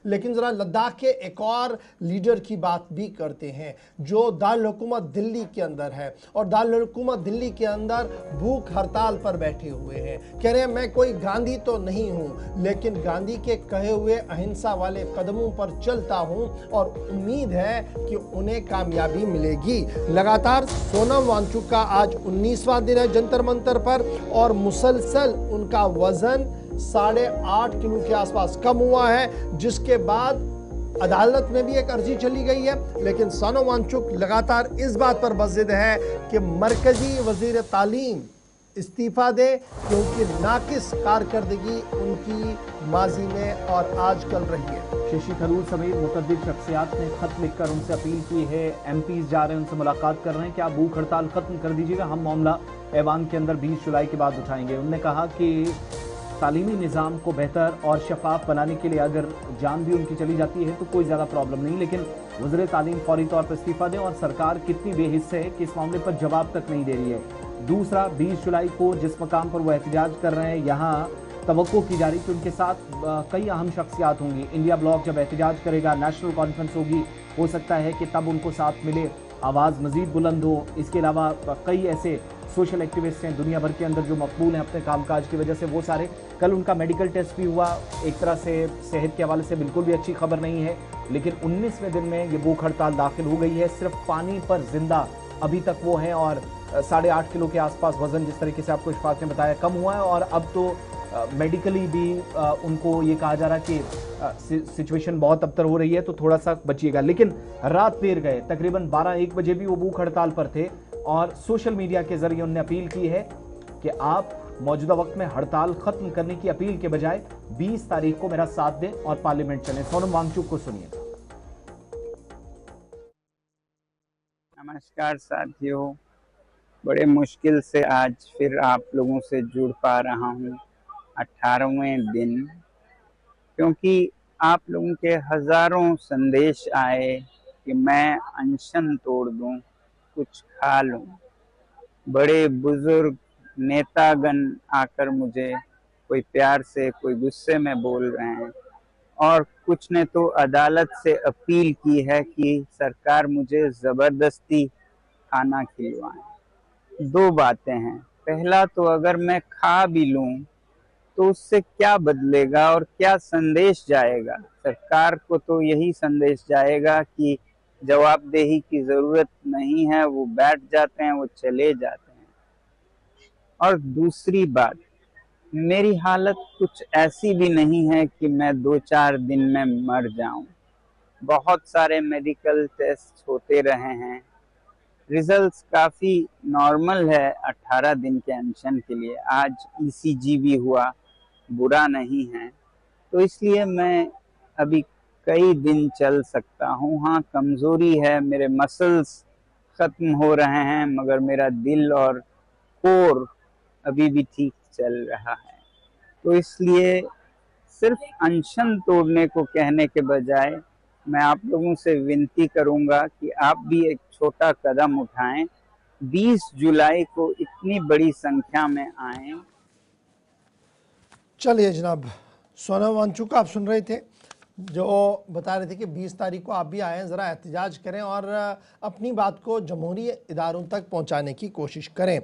लेकिन ज़रा लद्दाख के एक और लीडर की बात भी करते हैं जो दारुल हुकूमत दिल्ली के अंदर है और दारुल हुकूमत दिल्ली के अंदर भूख हड़ताल पर बैठे हुए हैं। कह रहे हैं मैं कोई गांधी तो नहीं हूं, लेकिन गांधी के कहे हुए अहिंसा वाले कदमों पर चलता हूं और उम्मीद है कि उन्हें कामयाबी मिलेगी। लगातार सोनम वांगचुक का आज 19वां दिन है जंतर मंतर पर और मुसलसल उनका वजन 8.5 किलो के आसपास कम हुआ है, जिसके बाद अदालत में भी एक अर्जी चली गई है। लेकिन सोनम वांगचुक लगातार इस बात पर बज़िद है कि मरकजी वजीर तालीम इस्तीफा दे क्योंकि नाकिस कारकर्दगी उनकी माजी में और आजकल रही है। शशि थरूर समेत मुतअद्दिद शख्सियात ने खत लिखकर उनसे अपील की है। एमपीज जा रहे हैं, उनसे मुलाकात कर रहे हैं कि आप भूख हड़ताल खत्म कर दीजिएगा, हम मामला ऐवान के अंदर 20 जुलाई के बाद उठाएंगे। उन्होंने कहा कि तालीमी निज़ाम को बेहतर और शफाफ बनाने के लिए अगर जान भी उनकी चली जाती है तो कोई ज़्यादा प्रॉब्लम नहीं, लेकिन वज़ीर तालीम फौरी तौर पर इस्तीफा दें और सरकार कितनी बेहिस्स है कि इस मामले पर जवाब तक नहीं दे रही है। दूसरा, 20 जुलाई को जिस मकाम पर वो एहतजाज कर रहे हैं, यहाँ तवक्को की जा रही कि उनके साथ कई अहम शख्सियात होंगी। इंडिया ब्लॉक जब एहतजाज करेगा, नेशनल कॉन्फ्रेंस होगी, हो सकता है कि तब उनको साथ मिले, आवाज़ मज़ीद बुलंद हो। इसके अलावा कई ऐसे सोशल एक्टिविस्ट हैं दुनिया भर के अंदर जो मकबूल हैं अपने कामकाज की वजह से, वो सारे। कल उनका मेडिकल टेस्ट भी हुआ, एक तरह से सेहत के हवाले से बिल्कुल भी अच्छी खबर नहीं है, लेकिन 19वें दिन में ये भूख हड़ताल दाखिल हो गई है। सिर्फ पानी पर जिंदा अभी तक वो हैं और 8.5 किलो के आसपास वजन, जिस तरीके से आपको इशफाक ने बताया, कम हुआ है और अब तो मेडिकली भी उनको ये कहा जा रहा है कि सिचुएशन बहुत अबतर हो रही है, तो थोड़ा सा बचिएगा। लेकिन रात देर गए, तकरीबन 12-1 बजे भी वो भूख हड़ताल पर थे और सोशल मीडिया के जरिए उन्होंने अपील की है कि आप मौजूदा वक्त में हड़ताल खत्म करने की अपील के बजाय 20 तारीख को मेरा साथ दें और पार्लियामेंट चलें। सोनम वांगचुक को सुनिए। नमस्कार साथियों, बड़े मुश्किल से आज फिर आप लोगों से जुड़ पा रहा हूँ 18वें दिन, क्योंकि आप लोगों के हजारों संदेश आए कि मैं अनशन तोड़ दूं, कुछ खा लूं। बड़े बुजुर्ग नेतागण आकर मुझे कोई प्यार से कोई गुस्से में बोल रहे हैं और कुछ ने तो अदालत से अपील की है कि सरकार मुझे जबरदस्ती खाना खिलवाए। दो बातें हैं, पहला तो अगर मैं खा भी लूं तो उससे क्या बदलेगा और क्या संदेश जाएगा? सरकार को तो यही संदेश जाएगा कि जवाबदेही की जरूरत नहीं है, वो बैठ जाते हैं, वो चले जाते हैं। और दूसरी बात, मेरी हालत कुछ ऐसी भी नहीं है कि मैं 2-4 दिन में मर जाऊं। बहुत सारे मेडिकल टेस्ट होते रहे हैं, रिजल्ट्स काफ़ी नॉर्मल है 18 दिन के अनशन के लिए। आज ईसीजी भी हुआ, बुरा नहीं है, तो इसलिए मैं अभी कई दिन चल सकता हूँ। हाँ, कमज़ोरी है, मेरे मसल्स ख़त्म हो रहे हैं, मगर मेरा दिल और कोर अभी भी ठीक चल रहा है। तो इसलिए सिर्फ अनशन तोड़ने को कहने के बजाय मैं आप लोगों से विनती करूंगा कि आप भी एक छोटा कदम उठाएं, 20 जुलाई को इतनी बड़ी संख्या में आएं। चलिए जनाब, सोनम वांगचुक आप सुन रहे थे जो बता रहे थे कि 20 तारीख को आप भी आएँ, ज़रा एहतजाज करें और अपनी बात को जमहूरी इदारों तक पहुंचाने की कोशिश करें।